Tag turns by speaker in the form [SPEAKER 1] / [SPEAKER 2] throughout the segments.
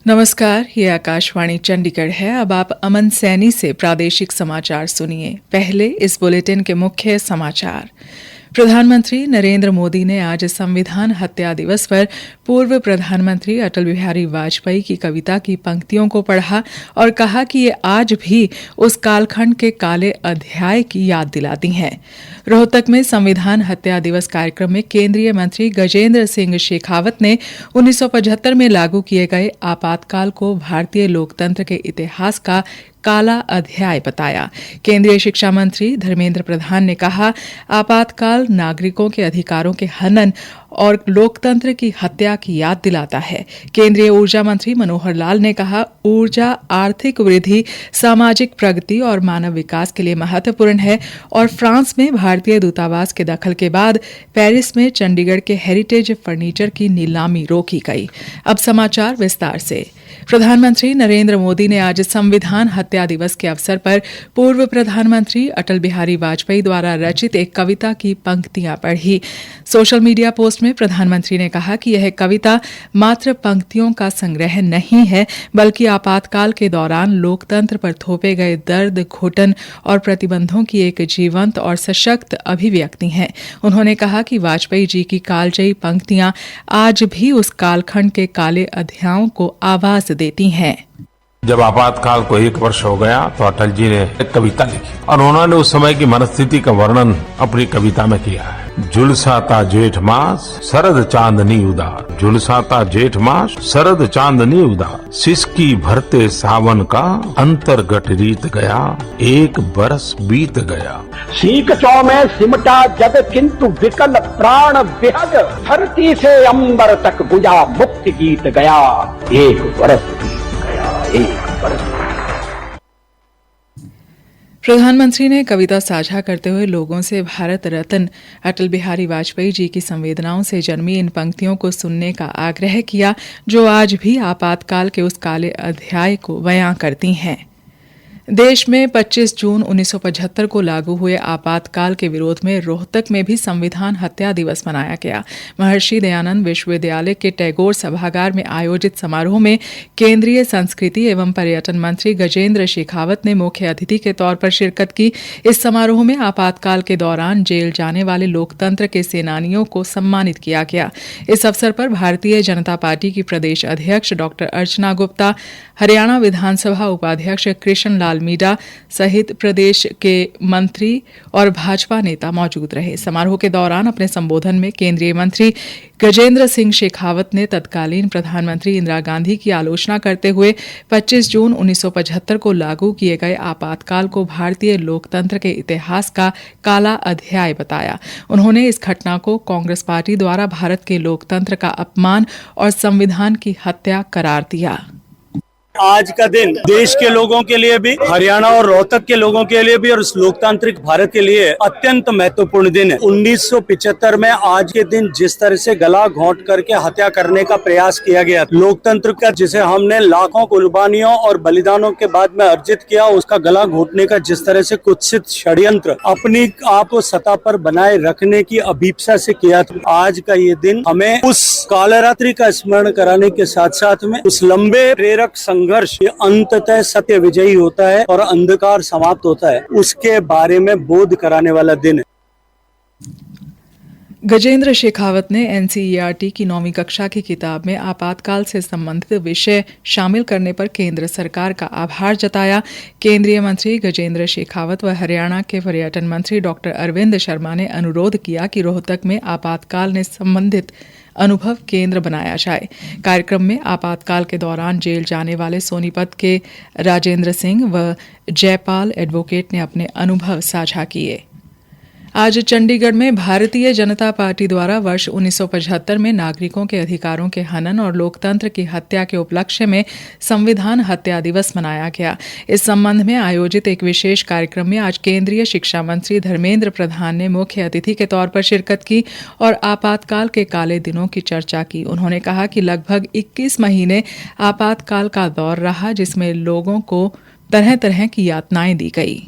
[SPEAKER 1] नमस्कार, ये आकाशवाणी चंडीगढ़ है। अब आप अमन सैनी से प्रादेशिक समाचार सुनिए। पहले इस बुलेटिन के मुख्य समाचार। प्रधानमंत्री नरेंद्र मोदी ने आज संविधान हत्या दिवस पर पूर्व प्रधानमंत्री अटल बिहारी वाजपेयी की कविता की पंक्तियों को पढ़ा और कहा कि ये आज भी उस कालखंड के काले अध्याय की याद दिलाती हैं। रोहतक में संविधान हत्या दिवस कार्यक्रम में केंद्रीय मंत्री गजेंद्र सिंह शेखावत ने 1975 में लागू किए गए आपातकाल को भारतीय लोकतंत्र के इतिहास का काला अध्याय बताया। केंद्रीय शिक्षा मंत्री धर्मेंद्र प्रधान ने कहा, आपातकाल नागरिकों के अधिकारों के हनन और लोकतंत्र की हत्या की याद दिलाता है। केंद्रीय ऊर्जा मंत्री मनोहर लाल ने कहा, ऊर्जा आर्थिक वृद्धि, सामाजिक प्रगति और मानव विकास के लिए महत्वपूर्ण है और फ्रांस में भारतीय दूतावास के दखल के बाद पेरिस में चंडीगढ़ के हेरिटेज फर्नीचर की नीलामी रोकी गई। अब समाचार विस्तार से। प्रधानमंत्री नरेंद्र मोदी ने आज संविधान हत्या दिवस के अवसर पर पूर्व प्रधानमंत्री अटल बिहारी वाजपेयी द्वारा रचित एक कविता की पंक्तियां पढ़ी। सोशल मीडिया पोस्ट में प्रधानमंत्री ने कहा कि यह कविता मात्र पंक्तियों का संग्रह नहीं है, बल्कि आपातकाल के दौरान लोकतंत्र पर थोपे गए दर्द, घुटन और प्रतिबंधों की एक जीवंत और सशक्त अभिव्यक्ति है। उन्होंने कहा कि वाजपेयी जी की कालजयी पंक्तियां आज भी उस कालखंड के काले अध्यायों को आवाज देती हैं।
[SPEAKER 2] जब आपातकाल को 1 वर्ष हो गया तो अटल जी ने एक कविता लिखी और उन्होंने उस समय की मनस्थिति का वर्णन अपनी कविता में किया है। झुलसाता जेठ मास शरद चांदनी उदार, झुलसाता जेठ मास शरद चांदनी उदार, सिसकी भरते सावन का अंतर्गत रीत गया, 1 बरस बीत गया।
[SPEAKER 3] सीख चौ में सिमटा जग किंतु विकल प्राण विहग, धरती से अंबर तक गुजा मुक्ति गीत गया, 1 बरस बीत गया, 1 बरस।
[SPEAKER 1] प्रधानमंत्री ने कविता साझा करते हुए लोगों से भारत रत्न अटल बिहारी वाजपेयी जी की संवेदनाओं से जन्मी इन पंक्तियों को सुनने का आग्रह किया, जो आज भी आपातकाल के उस काले अध्याय को बयां करती हैं। देश में 25 जून 1975 को लागू हुए आपातकाल के विरोध में रोहतक में भी संविधान हत्या दिवस मनाया गया। महर्षि दयानंद विश्वविद्यालय के टैगोर सभागार में आयोजित समारोह में केंद्रीय संस्कृति एवं पर्यटन मंत्री गजेंद्र शेखावत ने मुख्य अतिथि के तौर पर शिरकत की। इस समारोह में आपातकाल के दौरान जेल जाने वाले लोकतंत्र के सेनानियों को सम्मानित किया गया। इस अवसर पर भारतीय जनता पार्टी की प्रदेश अध्यक्ष डॉक्टर अर्चना गुप्ता, हरियाणा विधानसभा उपाध्यक्ष कृष्ण लाल मीणा सहित प्रदेश के मंत्री और भाजपा नेता मौजूद रहे। समारोह के दौरान अपने संबोधन में केंद्रीय मंत्री गजेंद्र सिंह शेखावत ने तत्कालीन प्रधानमंत्री इंदिरा गांधी की आलोचना करते हुए 25 जून 1975 को लागू किए गए आपातकाल को भारतीय लोकतंत्र के इतिहास का काला अध्याय बताया। उन्होंने इस घटना को कांग्रेस पार्टी द्वारा भारत के लोकतंत्र का अपमान और संविधान की हत्या करार दिया।
[SPEAKER 4] आज का दिन देश के लोगों के लिए भी, हरियाणा और रोहतक के लोगों के लिए भी और इस लोकतांत्रिक भारत के लिए अत्यंत महत्वपूर्ण दिन है। 1975 में आज के दिन जिस तरह से गला घोंट करके हत्या करने का प्रयास किया गया, लोकतंत्र का जिसे हमने लाखों कुर्बानियों और बलिदानों के बाद में अर्जित किया, उसका गला घोंटने का जिस तरह से कुत्सित षड्यंत्र अपनी आप को सत्ता पर बनाए रखने की अभीपसा से किया, आज का ये दिन हमें उस कालरात्रि का स्मरण कराने के साथ साथ में उस लंबे प्रेरक संघर्ष ये अंततः सत्य विजयी होता है और अंधकार समाप्त होता है, उसके बारे में बोध कराने वाला दिन है।
[SPEAKER 1] गजेंद्र शेखावत ने एनसीईआरटी की 9वीं कक्षा की किताब में आपातकाल से संबंधित विषय शामिल करने पर केंद्र सरकार का आभार जताया। केंद्रीय मंत्री गजेंद्र शेखावत व हरियाणा के पर्यटन मंत्री डॉक्टर अरविंद शर्मा ने अनुरोध किया कि रोहतक में आपातकाल ने संबंधित अनुभव केंद्र बनाया जाए। कार्यक्रम में आपातकाल के दौरान जेल जाने वाले सोनीपत के राजेंद्र सिंह व जयपाल एडवोकेट ने अपने अनुभव साझा किए। आज चंडीगढ़ में भारतीय जनता पार्टी द्वारा वर्ष 1975 में नागरिकों के अधिकारों के हनन और लोकतंत्र की हत्या के उपलक्ष्य में संविधान हत्या दिवस मनाया गया। इस संबंध में आयोजित एक विशेष कार्यक्रम में आज केंद्रीय शिक्षा मंत्री धर्मेंद्र प्रधान ने मुख्य अतिथि के तौर पर शिरकत की और आपातकाल के काले दिनों की चर्चा की। उन्होंने कहा कि लगभग 21 महीने आपातकाल का दौर रहा, जिसमें लोगों को तरह तरह की यातनाएं दी गई।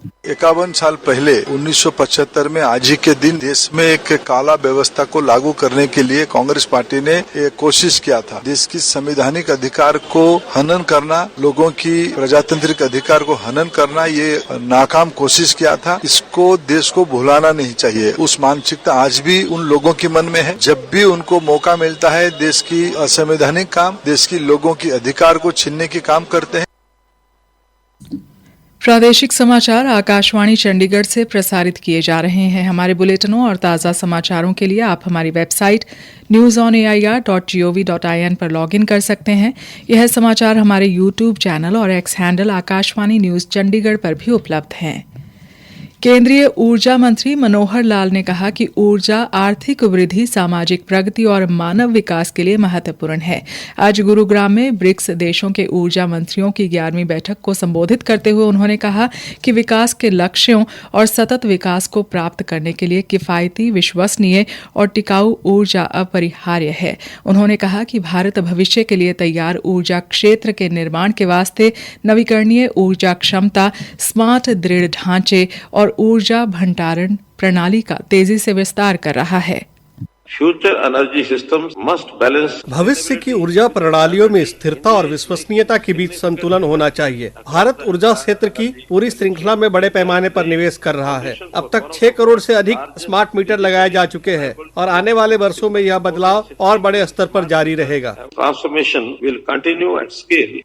[SPEAKER 5] 51 साल पहले 1975 में आज ही के दिन देश में एक काला व्यवस्था को लागू करने के लिए कांग्रेस पार्टी ने एक कोशिश किया था। देश की संवैधानिक अधिकार को हनन करना, लोगों की प्रजातांत्रिक अधिकार को हनन करना, ये नाकाम कोशिश किया था। इसको देश को भुलाना नहीं चाहिए। उस मानसिकता आज भी उन लोगों के मन में है। जब भी उनको मौका मिलता है देश की असंवैधानिक काम, देश की लोगों की अधिकार को छीनने के काम करते हैं।
[SPEAKER 1] प्रादेशिक समाचार आकाशवाणी चंडीगढ़ से प्रसारित किए जा रहे हैं। हमारे बुलेटिनों और ताज़ा समाचारों के लिए आप हमारी वेबसाइट newsonair.gov.in पर लॉगिन कर सकते हैं। यह समाचार हमारे यूट्यूब चैनल और x handle Akashvani news Chandigarh पर भी उपलब्ध हैं। केंद्रीय ऊर्जा मंत्री मनोहर लाल ने कहा कि ऊर्जा आर्थिक वृद्धि, सामाजिक प्रगति और मानव विकास के लिए महत्वपूर्ण है। आज गुरुग्राम में ब्रिक्स देशों के ऊर्जा मंत्रियों की 11वीं बैठक को संबोधित करते हुए उन्होंने कहा कि विकास के लक्ष्यों और सतत विकास को प्राप्त करने के लिए किफायती, विश्वसनीय और टिकाऊ ऊर्जा अपरिहार्य है। उन्होंने कहा कि भारत भविष्य के लिए तैयार ऊर्जा क्षेत्र के निर्माण के वास्ते नवीकरणीय ऊर्जा क्षमता, स्मार्ट दृढ़ ढांचे और ऊर्जा भंडारण प्रणाली का तेजी से विस्तार कर रहा है।
[SPEAKER 6] Future energy systems must balance.
[SPEAKER 7] भविष्य की ऊर्जा प्रणालियों में स्थिरता और विश्वसनीयता के बीच संतुलन होना चाहिए। भारत ऊर्जा क्षेत्र की पूरी श्रृंखला में बड़े पैमाने पर निवेश कर रहा है। अब तक 6 करोड़ से अधिक स्मार्ट मीटर लगाए जा चुके हैं और आने वाले वर्षों में यह बदलाव और बड़े स्तर पर जारी रहेगा।
[SPEAKER 6] Transformation will continue at scale.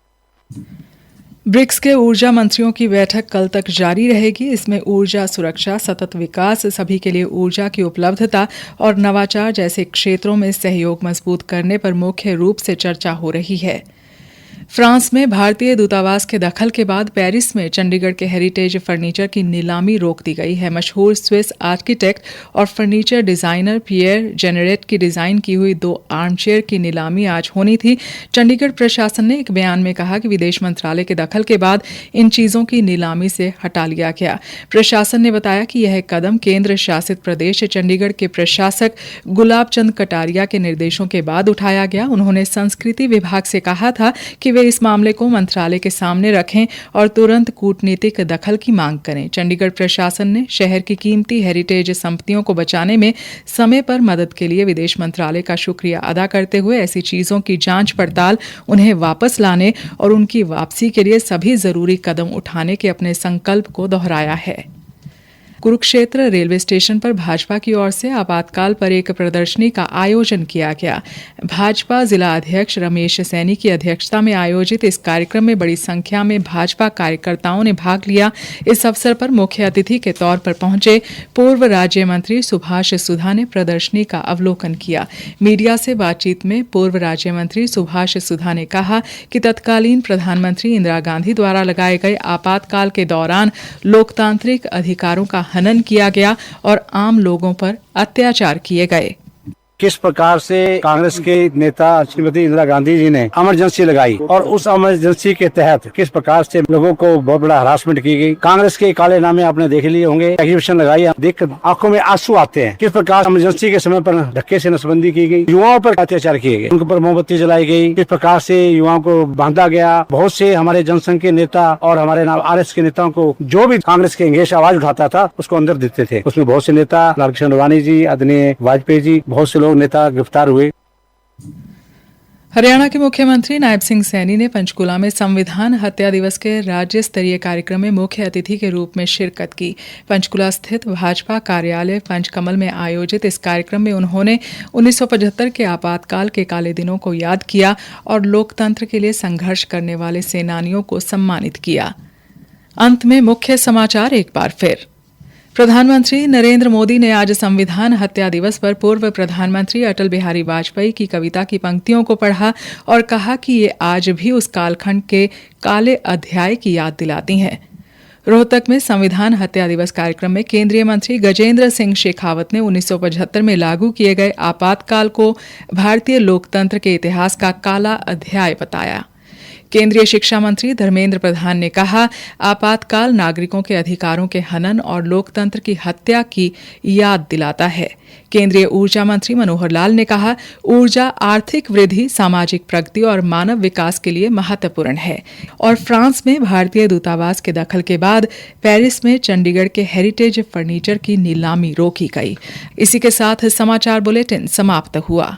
[SPEAKER 1] BRICS के ऊर्जा मंत्रियों की बैठक कल तक जारी रहेगी। इसमें ऊर्जा सुरक्षा, सतत विकास, सभी के लिए ऊर्जा की उपलब्धता और नवाचार जैसे क्षेत्रों में सहयोग मजबूत करने पर मुख्य रूप से चर्चा हो रही है। फ्रांस में भारतीय दूतावास के दखल के बाद पेरिस में चंडीगढ़ के हेरिटेज फर्नीचर की नीलामी रोक दी गई है। मशहूर स्विस आर्किटेक्ट और फर्नीचर डिजाइनर पियर जेनेरेट की डिजाइन की हुई 2 आर्मचेयर की नीलामी आज होनी थी। चंडीगढ़ प्रशासन ने एक बयान में कहा कि विदेश मंत्रालय के दखल के बाद इन चीजों की नीलामी से हटा लिया गया। प्रशासन ने बताया कि यह कदम केंद्र शासित प्रदेश चंडीगढ़ के प्रशासक गुलाब चंद कटारिया के निर्देशों के बाद उठाया गया। उन्होंने संस्कृति विभाग से कहा था कि वे इस मामले को मंत्रालय के सामने रखें और तुरंत कूटनीतिक दखल की मांग करें। चंडीगढ़ प्रशासन ने शहर की कीमती हेरिटेज संपत्तियों को बचाने में समय पर मदद के लिए विदेश मंत्रालय का शुक्रिया अदा करते हुए ऐसी चीजों की जांच पड़ताल, उन्हें वापस लाने और उनकी वापसी के लिए सभी जरूरी कदम उठाने के अपने संकल्प को दोहराया है। कुरुक्षेत्र रेलवे स्टेशन पर भाजपा की ओर से आपातकाल पर एक प्रदर्शनी का आयोजन किया गया। भाजपा जिला अध्यक्ष रमेश सैनी की अध्यक्षता में आयोजित इस कार्यक्रम में बड़ी संख्या में भाजपा कार्यकर्ताओं ने भाग लिया। इस अवसर पर मुख्य अतिथि के तौर पर पहुंचे पूर्व राज्य मंत्री सुभाष सुधा ने प्रदर्शनी का अवलोकन किया। मीडिया से बातचीत में पूर्व राज्य मंत्री सुभाष सुधा ने कहा कि तत्कालीन प्रधानमंत्री इंदिरा गांधी द्वारा लगाए गए आपातकाल के दौरान लोकतांत्रिक अधिकारों का हनन किया गया और आम लोगों पर अत्याचार किए गए।
[SPEAKER 8] किस प्रकार से कांग्रेस के नेता श्रीमती इंदिरा गांधी जी ने इमरजेंसी लगाई और उस इमरजेंसी के तहत किस प्रकार से लोगों को बहुत बड़ा हरासमेंट की गई। कांग्रेस के काले नामे आपने देख लिए होंगे, एग्जीबिशन लगाई, देख आंखों में आंसू आते हैं। किस प्रकार इमरजेंसी के समय पर धक्के से नसबंदी की गई, युवाओं पर अत्याचार किए गए, उनके ऊपर मोमबत्ती जलाई गई, किस प्रकार से युवाओं को बांधा गया। बहुत से हमारे जनसंघ के नेता और हमारे RS के नेताओं को जो भी कांग्रेस के अंगेश आवाज उठाता था उसको अंदर देते थे। उसमें बहुत से नेता, लालकृष्ण आडवाणी जी, आदरणीय वाजपेयी जी, बहुत से लोग नेता गिरफ्तार हुए।
[SPEAKER 1] हरियाणा के मुख्यमंत्री नायब सिंह सैनी ने पंचकुला में संविधान हत्या दिवस के राज्य स्तरीय कार्यक्रम में मुख्य अतिथि के रूप में शिरकत की। पंचकुला स्थित भाजपा कार्यालय पंचकमल में आयोजित इस कार्यक्रम में उन्होंने 1975 के आपातकाल के काले दिनों को याद किया और लोकतंत्र के लिए संघर्ष करने वाले सेनानियों को सम्मानित किया। अंत में मुख्य समाचार एक बार फिर। प्रधानमंत्री नरेंद्र मोदी ने आज संविधान हत्या दिवस पर पूर्व प्रधानमंत्री अटल बिहारी वाजपेयी की कविता की पंक्तियों को पढ़ा और कहा कि ये आज भी उस कालखंड के काले अध्याय की याद दिलाती हैं। रोहतक में संविधान हत्या दिवस कार्यक्रम में केंद्रीय मंत्री गजेंद्र सिंह शेखावत ने 1975 में लागू किए गए आपातकाल को भारतीय लोकतंत्र के इतिहास का काला अध्याय बताया। केंद्रीय शिक्षा मंत्री धर्मेंद्र प्रधान ने कहा, आपातकाल नागरिकों के अधिकारों के हनन और लोकतंत्र की हत्या की याद दिलाता है। केंद्रीय ऊर्जा मंत्री मनोहर लाल ने कहा, ऊर्जा आर्थिक वृद्धि, सामाजिक प्रगति और मानव विकास के लिए महत्वपूर्ण है। और फ्रांस में भारतीय दूतावास के दखल के बाद पेरिस में चंडीगढ़ के हेरिटेज फर्नीचर की नीलामी रोकी गई। इसी के साथ समाचार बुलेटिन समाप्त हुआ।